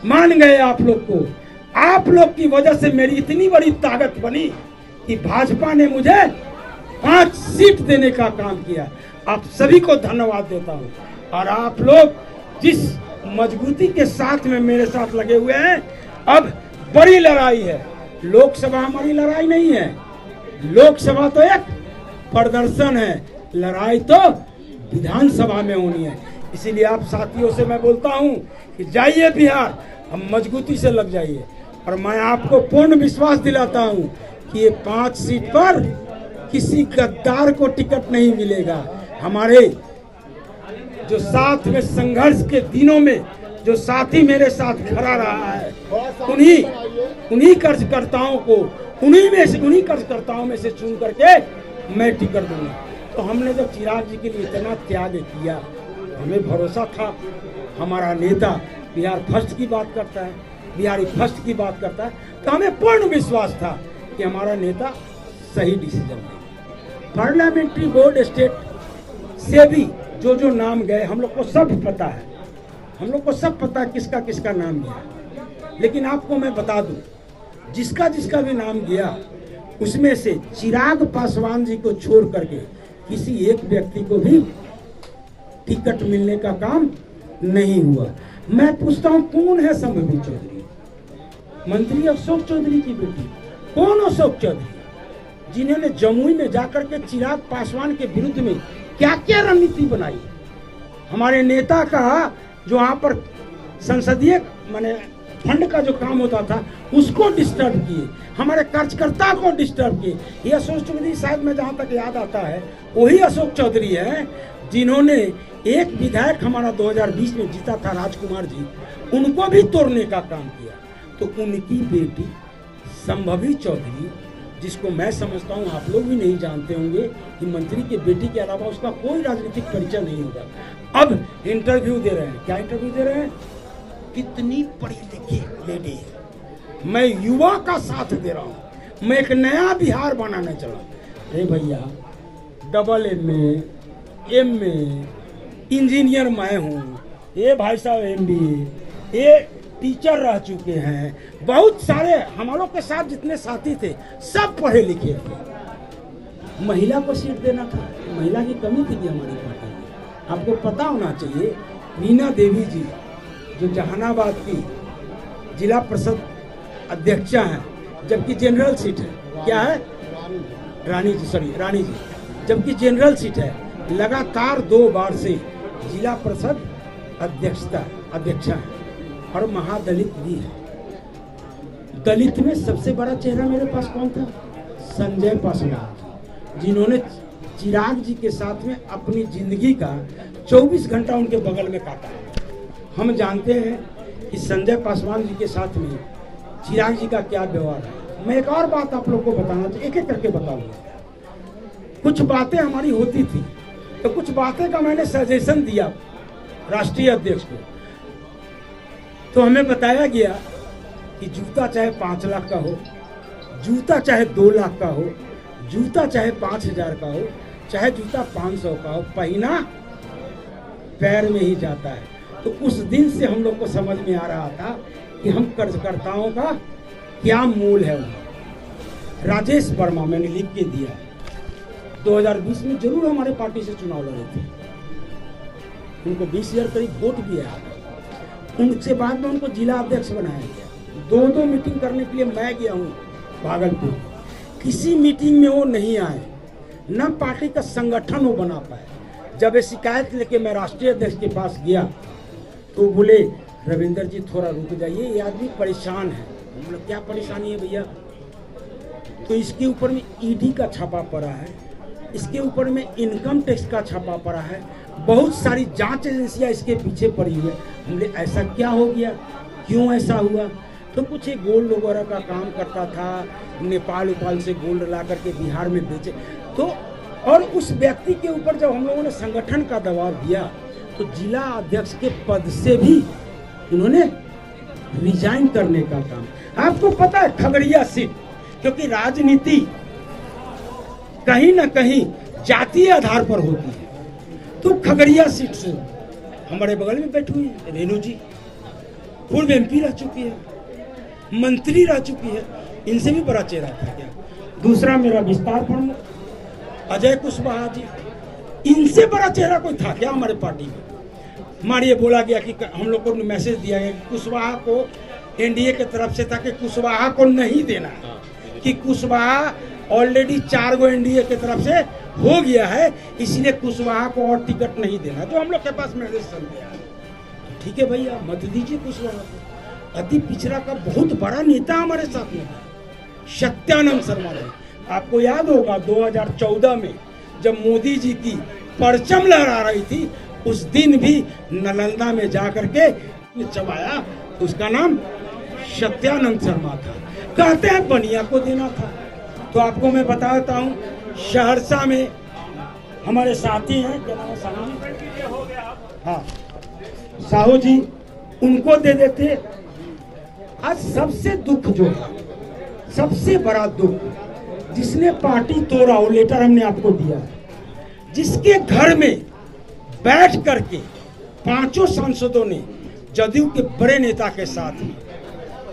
मान गए आप लोग को। आप लोग की वजह से मेरी इतनी बड़ी ताकत बनी कि भाजपा ने मुझे 5 सीट देने का काम किया। आप सभी को धन्यवाद देता हूं। और आप लोग जिस मजबूती के साथ में मेरे साथ लगे हुए हैं, अब बड़ी लड़ाई है। लोकसभा हमारी लड़ाई नहीं है, लोकसभा तो एक प्रदर्शन है, लड़ाई तो विधानसभा में होनी है। इसीलिए आप साथियों से मैं बोलता हूं कि जाइए बिहार, हम मजबूती से लग जाइए। और मैं आपको पूर्ण विश्वास दिलाता हूं कि ये 5 सीट पर किसी गद्दार को टिकट नहीं मिलेगा। हमारे जो साथ में संघर्ष के दिनों में जो साथी मेरे साथ खड़ा रहा है, उन्हीं कार्यकर्ताओं को उन्हीं कार्यकर्ताओं में से चुन करके मैं टिकट दूंगा। तो हमने जब चिराग जी के लिए इतना त्याग किया, हमें भरोसा था हमारा नेता बिहार फर्स्ट की बात करता है, बिहारी फर्स्ट की बात करता है, तो हमें पूर्ण विश्वास था कि हमारा नेता सही डिसीजन लेगा। पार्लियामेंट्री बोर्ड स्टेट से भी जो नाम गए हम लोग को सब पता है, हम लोग को सब पता है किसका किसका नाम गया। लेकिन आपको मैं बता दूं, जिसका जिसका भी नाम गया उसमें से चिराग पासवान जी को छोड़ करके किसी एक व्यक्ति को भी टिकट मिलने का काम नहीं हुआ। मैं पूछता हूं, कौन है संभवी चौधरी? मंत्री अशोक चौधरी की बेटी। कौन अशोक चौधरी जिन्होंने जमुई में जाकर के चिराग पासवान के विरुद्ध में क्या क्या रणनीति बनाई? हमारे नेता का जो वहां पर संसदीय माने फंड का जो काम होता था उसको डिस्टर्ब किए, हमारे कार्यकर्ता को डिस्टर्ब किए। ये अशोक चौधरी शायद मैं जहां तक याद आता है वही अशोक चौधरी है जिन्होंने एक विधायक हमारा 2020 में जीता था राजकुमार जी, उनको भी तोड़ने का काम किया। तो उनकी बेटी संभवी चौधरी, जिसको मैं समझता हूं आप लोग भी नहीं जानते होंगे कि मंत्री के बेटी के अलावा उसका कोई राजनीतिक परिचय नहीं होगा। अब इंटरव्यू दे रहे हैं, क्या इंटरव्यू दे रहे हैं? कितनी पढ़ी लिखी लेडी है, मैं युवा का साथ दे रहा हूं, मैं एक नया बिहार बनाने चला। अरे भैया, AA, MA, इंजीनियर मैं हूँ, ये भाई साहब MBA, ये टीचर रह चुके हैं, बहुत सारे हमारों के साथ जितने साथी थे सब पढ़े लिखे थे। महिला को सीट देना था, महिला की कमी थी हमारी पार्टी में। आपको पता होना चाहिए, मीना देवी जी जो जहानाबाद की जिला परिषद अध्यक्षा हैं, जबकि जनरल सीट है, क्या है? रानी जी, जबकि जनरल सीट है, लगातार 2 बार से जिला परिषद अध्यक्षा है और महादलित भी है। दलित में सबसे बड़ा चेहरा मेरे पास कौन था? संजय पासवान, जिन्होंने चिराग जी के साथ में अपनी जिंदगी का 24 घंटा उनके बगल में काटा है। हम जानते हैं कि संजय पासवान जी के साथ में चिराग जी का क्या व्यवहार है। मैं एक और बात आप लोग को बताना चाहिए, एक एक करके बताऊंगा। कुछ बातें हमारी होती थी तो कुछ बातें का मैंने सजेशन दिया राष्ट्रीय अध्यक्ष को, तो हमें बताया गया कि जूता चाहे 5 लाख का हो, जूता चाहे 2 लाख का हो, जूता चाहे 5000 का हो, चाहे जूता 500 का हो, पहना पैर में ही जाता है। तो उस दिन से हम लोग को समझ में आ रहा था कि हम कार्यकर्ताओं का क्या मूल है। राजेश वर्मा मैंने लिख के दिया, 2020 में जरूर हमारे पार्टी से चुनाव लड़े थे, उनको 20,000 करीब वोट भी आया। उनसे बाद में उनको जिला अध्यक्ष बनाया गया। 2 मीटिंग करने के लिए मैं गया हूँ भागलपुर, किसी मीटिंग में वो नहीं आए, न पार्टी का संगठन वो बना पाए। जब ये शिकायत लेके मैं राष्ट्रीय अध्यक्ष के पास गया तो बोले, रविंदर जी थोड़ा रुक जाइए, ये आदमी परेशान है। हम बोले क्या परेशानी है भैया? तो इसके ऊपर में ED का छापा पड़ा है, इसके ऊपर में इनकम टैक्स का छापा पड़ा है, बहुत सारी जांच एजेंसियां इसके पीछे पड़ी हुई है। हमने ऐसा क्या हो गया, क्यों ऐसा हुआ? तो कुछ एक गोल्ड वगैरह का काम करता था, नेपाल से गोल्ड ला करके बिहार में बेचे। तो और उस व्यक्ति के ऊपर जब हम लोगों ने संगठन का दबाव दिया तो जिला अध्यक्ष के पद से भी उन्होंने रिजाइन करने का काम। आपको पता है खगड़िया सीट, क्योंकि राजनीति कहीं ना कहीं जातीय आधार पर होती है, तो खगड़िया सीट से हमारे बगल में बैठी हुई रेणु जी, पूर्व एमपी रह चुकी है, मंत्री रह चुकी है, इनसे भी बड़ा चेहरा था क्या? दूसरा मेरा विस्तार प्रमुख अजय कुशवाहा जी, इनसे बड़ा चेहरा कोई था क्या हमारे पार्टी में? मारिए बोला गया कि हम लोग को मैसेज दिया गया कि कुशवाहा को एनडीए की तरफ से था कि कुशवाहा को नहीं देना, कि कुशवाहा ऑलरेडी 4 गो एनडीए की तरफ से हो गया है, इसलिए कुशवाहा को और टिकट नहीं देना, जो हम लोग के पास मैसेज चल गया। तो ठीक है भैया, मत दीजिए कुशवाहा को। अति पिछड़ा का बहुत बड़ा नेता हमारे साथ में था, सत्यानंद शर्मा जी। आपको याद होगा 2014 में जब मोदी जी की परचम लहरा रही थी, उस दिन भी नालंदा में जाकर के चबाया, उसका नाम सत्यानंद शर्मा था। कहते हैं बनिया को देना था। तो आपको मैं बताता हूँ, सहरसा में हमारे साथी हैं, क्या नाम है साहू जी? हाँ, साहू जी, उनको दे देते। आज सबसे दुख जो है, सबसे बड़ा दुख, जिसने पार्टी तोड़ा, वो लेटर हमने आपको दिया है, जिसके घर में बैठ करके 5 सांसदों ने जदयू के बड़े नेता के साथ में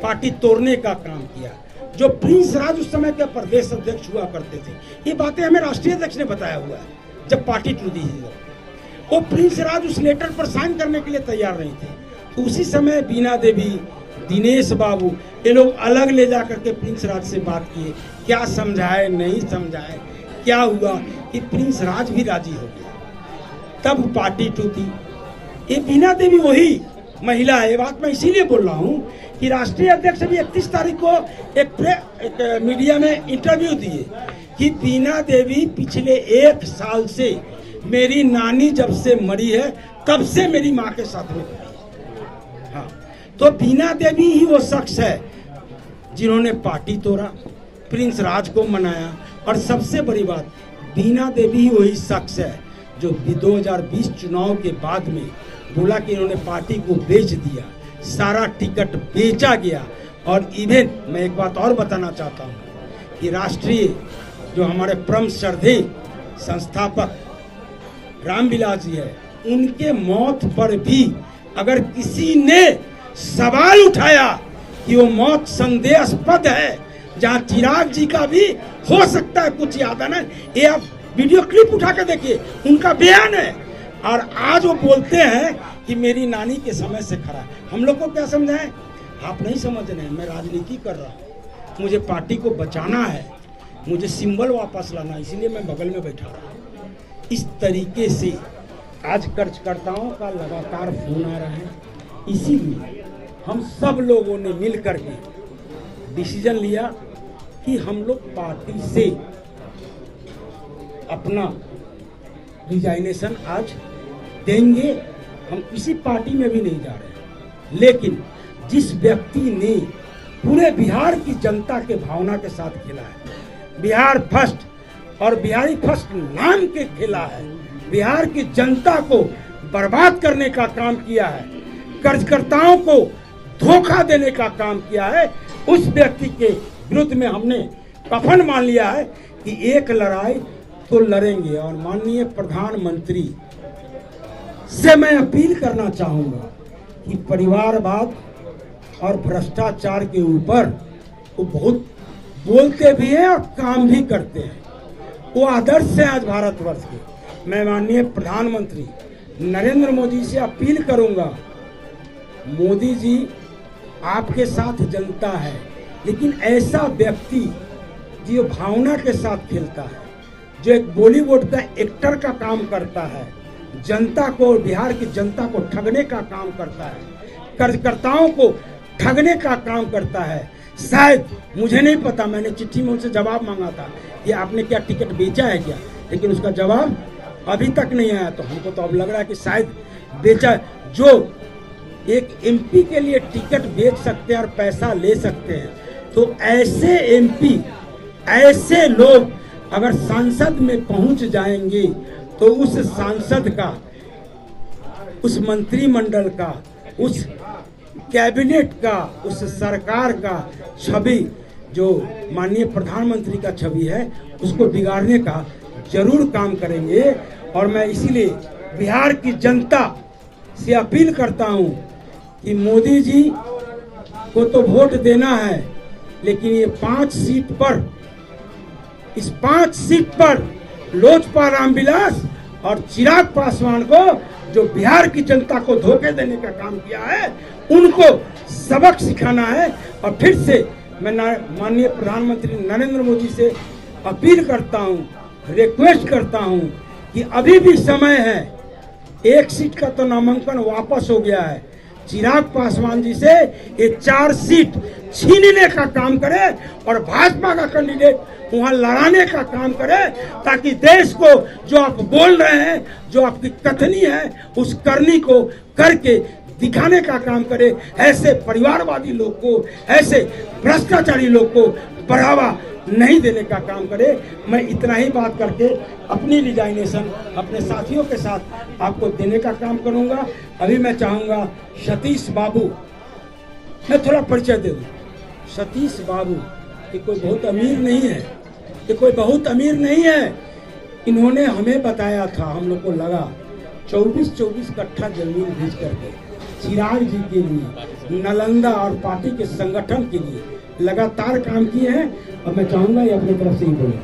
पार्टी तोड़ने का काम किया, जो प्रिंस राज उस समय के प्रदेश अध्यक्ष हुआ करते थे। ये बातें हमें राष्ट्रीय अध्यक्ष ने बताया हुआ है। जब पार्टी टूटी थी, वो प्रिंस राज उस लेटर पर साइन करने के लिए तैयार नहीं थे। तो उसी समय बीना देवी, दिनेश बाबू, ये लोग अलग ले जाकर के प्रिंस राज से बात किए, क्या समझाए नहीं समझाए, क्या हुआ कि प्रिंस राज भी राजी हो गया, तब पार्टी टूटी। ये बीना देवी वही महिला है। ये बात मैं इसीलिए बोल रहा हूँ कि राष्ट्रीय अध्यक्ष भी 31 तारीख को एक मीडिया में इंटरव्यू दिए कि बीना देवी पिछले 1 साल से, मेरी नानी जब से मरी है तब से मेरी माँ के साथ में खड़ी है। हाँ, तो बीना देवी ही वो शख्स है जिन्होंने पार्टी तोड़ा, प्रिंस राज को मनाया, और सबसे बड़ी बात, बीना देवी ही वही शख्स है जो 2020 चुनाव के बाद में बोला कि इन्होंने पार्टी को बेच दिया, सारा टिकट बेचा गया। और इवन मैं एक बात और बताना चाहता हूँ कि राष्ट्रीय जो हमारे परम श्रद्धेय संस्थापक रामविलास जी है, उनके मौत पर भी अगर किसी ने सवाल उठाया कि वो मौत संदेहास्पद है, जहाँ चिराग जी का भी हो सकता है कुछ याद है ना, ये आप वीडियो क्लिप उठा के देखिए, उनका बयान है। और आज वो बोलते हैं कि मेरी नानी के समय से खड़ा है। हम लोग को क्या समझाएं? आप नहीं समझ रहे हैं, मैं राजनीति कर रहा हूँ, मुझे पार्टी को बचाना है, मुझे सिंबल वापस लाना, इसीलिए मैं बगल में बैठा रहा हूँ। इस तरीके से आज कार्यकर्ताओं का लगातार फोन आ रहा है, इसीलिए हम सब लोगों ने मिल करके डिसीजन लिया कि हम लोग पार्टी से अपना रिजाइनेशन आज देंगे। हम किसी पार्टी में भी नहीं जा रहे, लेकिन जिस व्यक्ति ने पूरे बिहार की जनता के भावना के साथ खेला है, बिहार फर्स्ट और बिहारी फर्स्ट नाम के खेला है, बिहार की जनता को बर्बाद करने का काम किया है, कार्यकर्ताओं को धोखा देने का काम किया है, उस व्यक्ति के विरुद्ध में हमने कफन मान लिया है कि एक लड़ाई तो लड़ेंगे। और माननीय प्रधानमंत्री से मैं अपील करना चाहूंगा कि परिवारवाद और भ्रष्टाचार के ऊपर वो बहुत बोलते भी हैं और काम भी करते हैं, वो आदर्श है आज भारतवर्ष के। मैं माननीय प्रधानमंत्री नरेंद्र मोदी से अपील करूंगा, मोदी जी आपके साथ जनता है, लेकिन ऐसा व्यक्ति जो भावना के साथ खेलता है, जो एक बॉलीवुड का एक्टर का काम करता है, जनता को, बिहार की जनता को ठगने का काम करता है, कार्यकर्ताओं को ठगने का काम करता है। शायद मुझे नहीं पता, मैंने चिट्ठी में उनसे जवाब मांगा था कि आपने क्या टिकट बेचा है क्या, लेकिन उसका जवाब अभी तक नहीं आया। तो हमको तो अब लग रहा है कि शायद बेचा। जो एक एमपी के लिए टिकट बेच सकते हैं और पैसा ले सकते हैं, तो ऐसे एमपी, ऐसे लोग अगर सांसद में पहुंच जाएंगे तो उस सांसद का, उस मंत्रिमंडल का, उस कैबिनेट का, उस सरकार का छवि, जो माननीय प्रधानमंत्री का छवि है, उसको बिगाड़ने का जरूर काम करेंगे। और मैं इसीलिए बिहार की जनता से अपील करता हूं कि मोदी जी को तो वोट देना है, लेकिन ये 5 सीट पर, इस 5 सीट पर लोजपा रामविलास और चिराग पासवान को, जो बिहार की जनता को धोखे देने का काम किया है, उनको सबक सिखाना है। और फिर से मैं माननीय प्रधानमंत्री नरेंद्र मोदी से अपील करता हूं, रिक्वेस्ट करता हूं कि अभी भी समय है। 1 सीट का तो नामांकन वापस हो गया है। चिराग पासवान जी से ये 4 सीट छीनने का काम करे और भाजपा का कैंडिडेट वहां लड़ाने का काम करे, ताकि देश को जो आप बोल रहे हैं, जो आपकी कथनी है, उस करनी को करके दिखाने का काम करे। ऐसे परिवारवादी लोग को, ऐसे भ्रष्टाचारी लोग को बढ़ावा नहीं देने का काम करे। मैं इतना ही बात करके अपनी रिजाइनेशन अपने साथियों के साथ आपको देने का काम करूंगा। अभी मैं चाहूंगा सतीश बाबू, मैं थोड़ा परिचय दे दूं। सतीश बाबू ये कोई बहुत अमीर नहीं है, ये कोई बहुत अमीर नहीं है। इन्होंने हमें बताया था, हम लोग को लगा 24 कट्ठा जमीन भेज करके चिराग जी के लिए, नालंदा और पार्टी के संगठन के लिए लगातार काम किए हैं। अब मैं चाहूंगा ये अपनी तरफ से ही बोले।